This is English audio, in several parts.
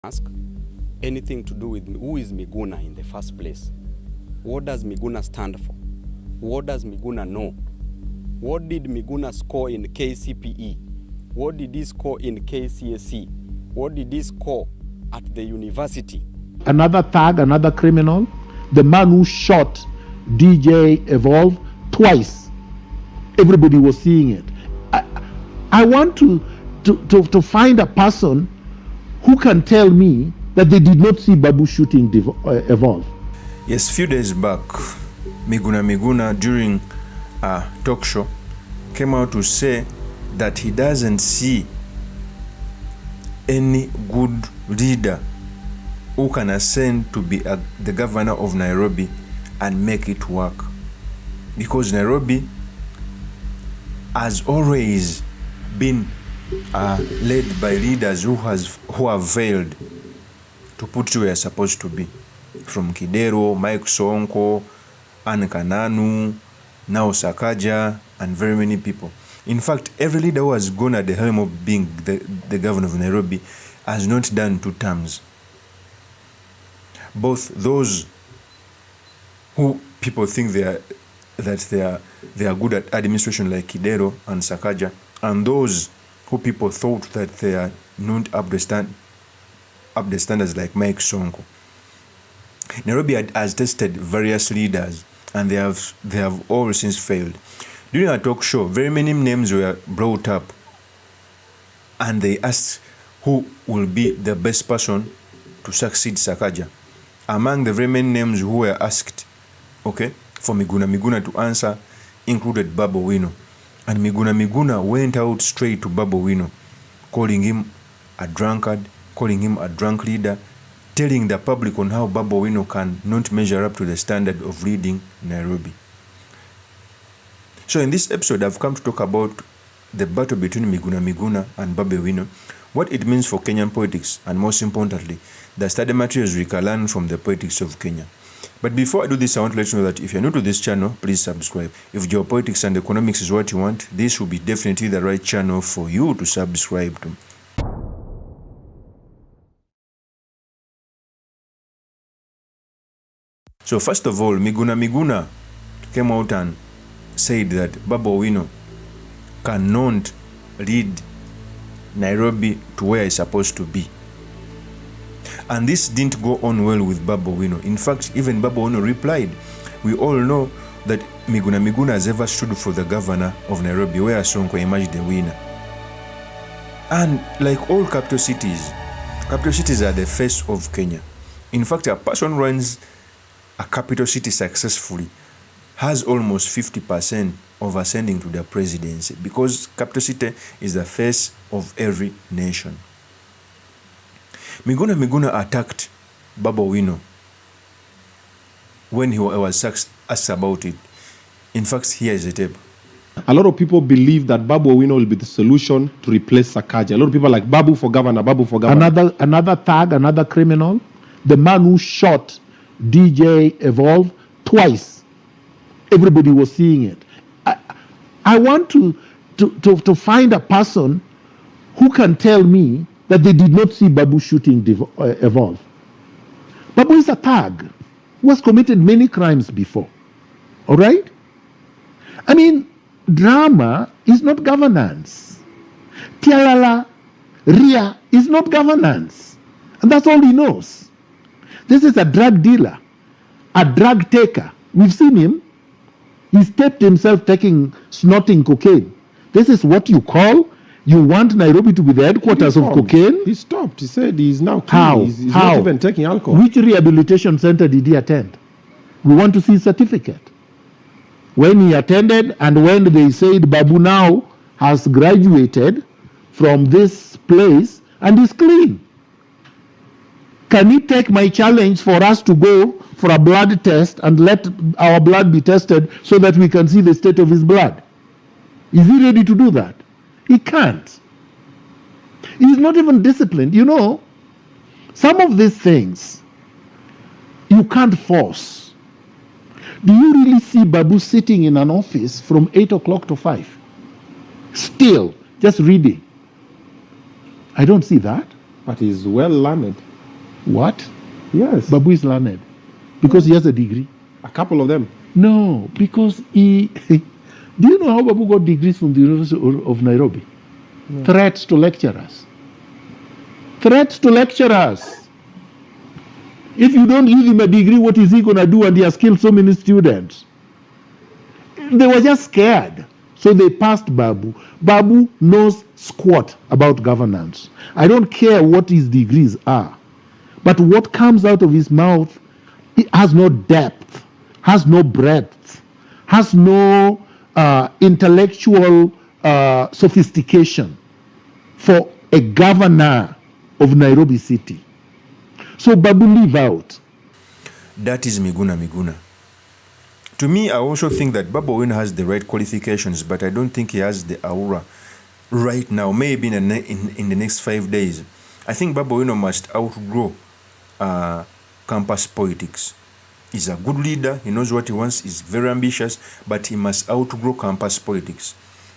ask anything to do with who is Miguna in the first place. What does Miguna stand for? What does Miguna know? What did Miguna score in KCPE? What did he score in KCSE? What did he score at the university? Another thug, another criminal, the man who shot DJ Evolve twice. Everybody was seeing it. I want to find a person who can tell me that they did not see Babu shooting Evolve. Yes, few days back, Miguna during a talk show came out to say that he doesn't see any good leader who can ascend to be the governor of Nairobi and make it work. Because Nairobi has always been led by leaders who have failed to put you where you're supposed to be. From Kidero, Mike Sonko, Anne Kananu, now Sakaja, and very many people. In fact, every leader who has gone at the helm of being the governor of Nairobi has not done 2 terms. Both those who people think they are good at administration, like Kidero and Sakaja, and those who people thought that they are not up the standards, like Mike Sonko. Nairobi has tested various leaders, and they have all since failed. During a talk show, very many names were brought up, and they asked who will be the best person to succeed Sakaja. Among the very many names who were asked, for Miguna to answer, included Babu Owino. And Miguna went out straight to Babu Owino, calling him a drunkard, calling him a drunk leader, telling the public on how Babu Owino can not measure up to the standard of leading Nairobi. So in this episode, I've come to talk about the battle between Miguna and Babu Owino, what it means for Kenyan politics, and most importantly, the study materials we can learn from the politics of Kenya. But before I do this, I want to let you know that if you're new to this channel, please subscribe. If geopolitics and economics is what you want, this will be definitely the right channel for you to subscribe to. So first of all, Miguna came out and said that Babu Owino cannot lead Nairobi to where it's supposed to be. And this didn't go on well with Babu Owino. In fact, even Babu Owino replied, we all know that Miguna has ever stood for the governor of Nairobi, where Sonko emerged the winner. And like all capital cities are the face of Kenya. In fact, a person runs a capital city successfully has almost 50% of ascending to the presidency, because capital city is the face of every nation. Miguna attacked Babu Owino when he was asked about it. In fact, here is the tape. A lot of people believe that Babu Owino will be the solution to replace Sakaja. A lot of people are like Babu for governor, Babu for governor. Another thug, another criminal, the man who shot DJ Evolve twice. Everybody was seeing it. I want to find a person who can tell me that they did not see Babu shooting Evolve. Babu is a thug who has committed many crimes before. All right? I mean, drama is not governance. Tialala, Ria is not governance. And that's all he knows. This is a drug dealer, a drug taker. We've seen him. He's taped himself snorting cocaine. This is what you call, you want Nairobi to be the headquarters of cocaine? He stopped. He said he's now clean. How? He's not even taking alcohol. Which rehabilitation center did he attend? We want to see his certificate. When he attended, and when they said Babu now has graduated from this place and is clean. Can he take my challenge for us to go for a blood test and let our blood be tested so that we can see the state of his blood? Is he ready to do that? He can't. He's not even disciplined. You know, some of these things you can't force. Do you really see Babu sitting in an office from 8 o'clock to 5? Still, just reading. I don't see that. But he's well learned. What? Yes. Babu is learned because he has a degree. A couple of them. No, because he. Do you know how Babu got degrees from the University of Nairobi? No. Threats to lecturers. Threats to lecturers. If you don't give him a degree, what is he going to do? And he has killed so many students. They were just scared. So they passed Babu. Babu knows squat about governance. I don't care what his degrees are. But what comes out of his mouth, it has no depth, has no breadth, has no intellectual sophistication for a governor of Nairobi City. So Babu, leave out. That is Miguna. To me, I also think that Babu Owino has the right qualifications, but I don't think he has the aura right now. Maybe in the next 5 days. I think Babu Owino must outgrow campus politics. He's a good leader. He knows what he wants. He's very ambitious, but he must outgrow campus politics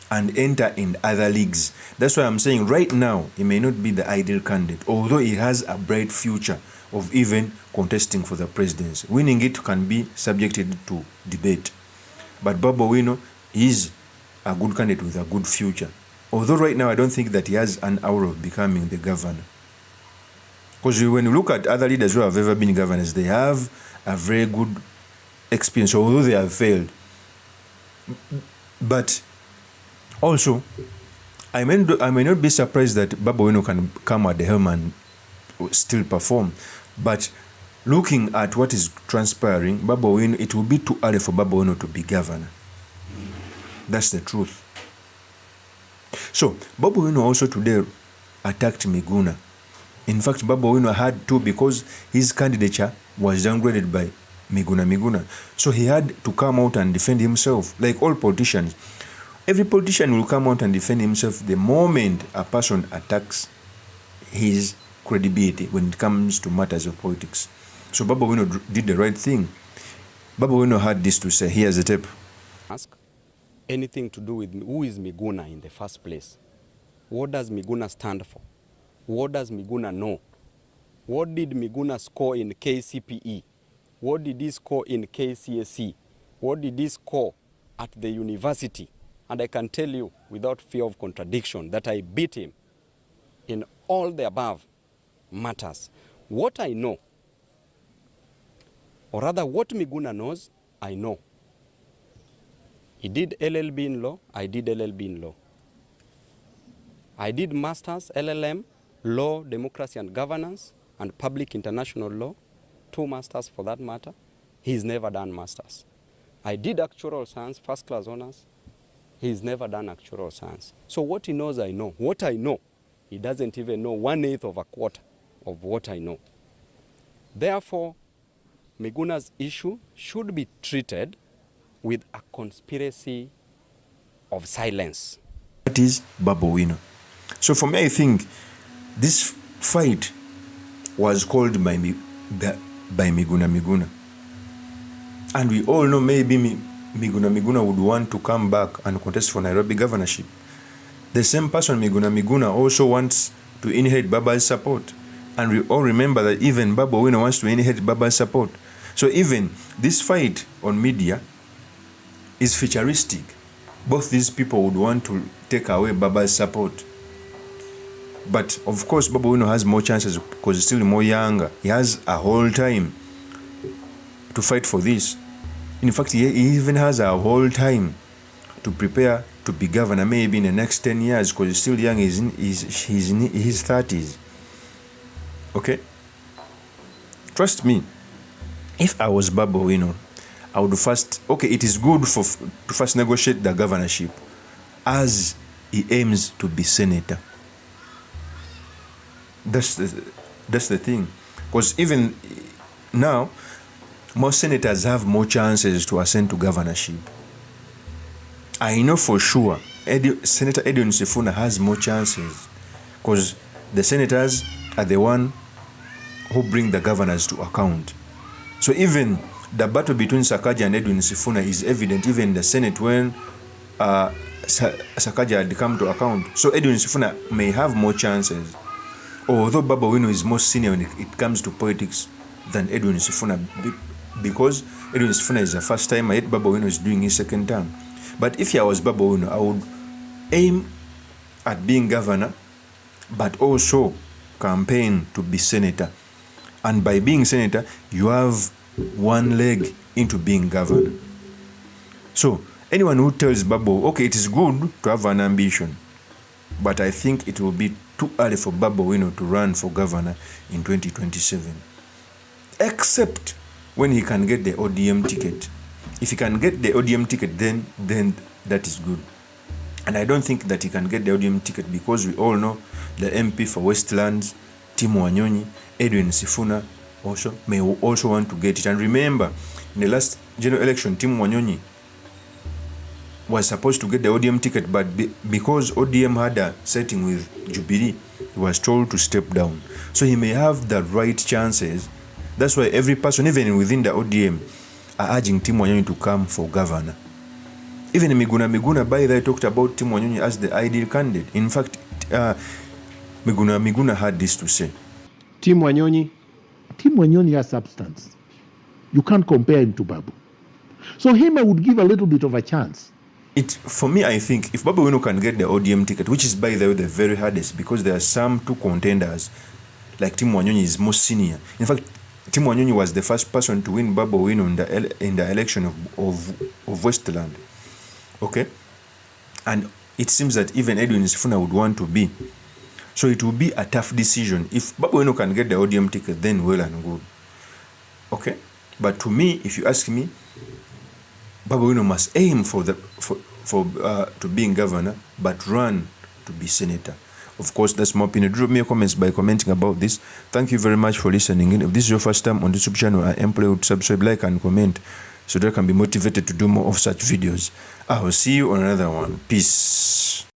and enter in other leagues. That's why I'm saying right now, he may not be the ideal candidate, although he has a bright future of even contesting for the presidency. Winning it can be subjected to debate. But Babu Owino is a good candidate with a good future. Although right now I don't think that he has an aura of becoming the governor. Because when you look at other leaders who have ever been governors, they have a very good experience, although they have failed. But also, I may not be surprised that Babu Owino can come at the helm and still perform. But looking at what is transpiring, Babu Owino, it will be too early for Babu Owino to be governor. That's the truth. So, Babu Owino also today attacked Miguna. In fact, Babu Owino had to, because his candidature was downgraded by Miguna. So he had to come out and defend himself, like all politicians. Every politician will come out and defend himself the moment a person attacks his credibility when it comes to matters of politics. So Babu Owino did the right thing. Babu Owino had this to say. Here's the tape. Ask anything to do with who is Miguna in the first place? What does Miguna stand for? What does Miguna know? What did Miguna score in KCPE? What did he score in KCSE? What did he score at the university? And I can tell you without fear of contradiction that I beat him in all the above matters. What I know, or rather what Miguna knows, I know. He did LLB in law, I did LLB in law. I did masters, LLM, law, democracy and governance, and public international law, 2 masters for that matter. He's never done masters. I did actuarial science, first class honors. He's never done actuarial science. So what he knows, I know. What I know, he doesn't even know 1/8 of a quarter of what I know. Therefore, Miguna's issue should be treated with a conspiracy of silence. That is Babu Owino. So for me, I think this fight was called by Miguna. And we all know maybe Miguna would want to come back and contest for Nairobi governorship. The same person, Miguna, also wants to inherit Baba's support. And we all remember that even Babu Owino wants to inherit Baba's support. So even this fight on media is futuristic. Both these people would want to take away Baba's support. But of course, Babu Owino has more chances because he's still more younger. He has a whole time to fight for this. In fact, he even has a whole time to prepare to be governor, maybe in the next 10 years, because he's still young. He's in his 30s. Okay? Trust me, if I was Babu Owino, I would first, okay, it is good to first negotiate the governorship as he aims to be senator. That's the thing. Because even now, most senators have more chances to ascend to governorship. I know for sure Senator Edwin Sifuna has more chances because the senators are the one who bring the governors to account. So even the battle between Sakaja and Edwin Sifuna is evident even in the Senate when Sakaja had come to account. So Edwin Sifuna may have more chances. although Babu Owino is more senior when it comes to politics than Edwin Sifuna, because Edwin Sifuna is a first timer, yet Babu Owino is doing his second term. But if I was Babu Owino, I would aim at being governor, but also campaign to be senator. And by being senator, you have one leg into being governor. So anyone who tells Babu, okay, it is good to have an ambition, but I think it will be too early for Babu Owino to run for governor in 2027. Except when he can get the ODM ticket. If he can get the ODM ticket, then that is good. And I don't think that he can get the ODM ticket because we all know the MP for Westlands, Tim Wanyonyi, Edwin Sifuna also may also want to get it. And remember, in the last general election, Tim Wanyonyi was supposed to get the ODM ticket, but because ODM had a setting with Jubilee, he was told to step down. So he may have the right chances. That's why every person, even within the ODM, are urging Tim Wanyonyi to come for governor. Even Miguna, by the way, talked about Tim Wanyonyi as the ideal candidate. In fact, Miguna had this to say. Tim Wanyonyi has substance. You can't compare him to Babu. So him, I would give a little bit of a chance. For me, I think if Babu Owino can get the ODM ticket, which is, by the way, the very hardest, because there are some two contenders, like Tim Wanyonyi is more senior. In fact, Tim Wanyonyi was the first person to win Babu Owino in the election of Westland. Okay? And it seems that even Edwin Sifuna would want to be. So it will be a tough decision. If Babu Owino can get the ODM ticket, then well and good. Okay? But to me, if you ask me, Babu Owino must aim to being governor, but run to be senator. Of course, that's my opinion. Drop me your comments by commenting about this. Thank you very much for listening in. If this is your first time on this YouTube channel, I implore you to subscribe, like, and comment so that I can be motivated to do more of such videos. I will see you on another one. Peace.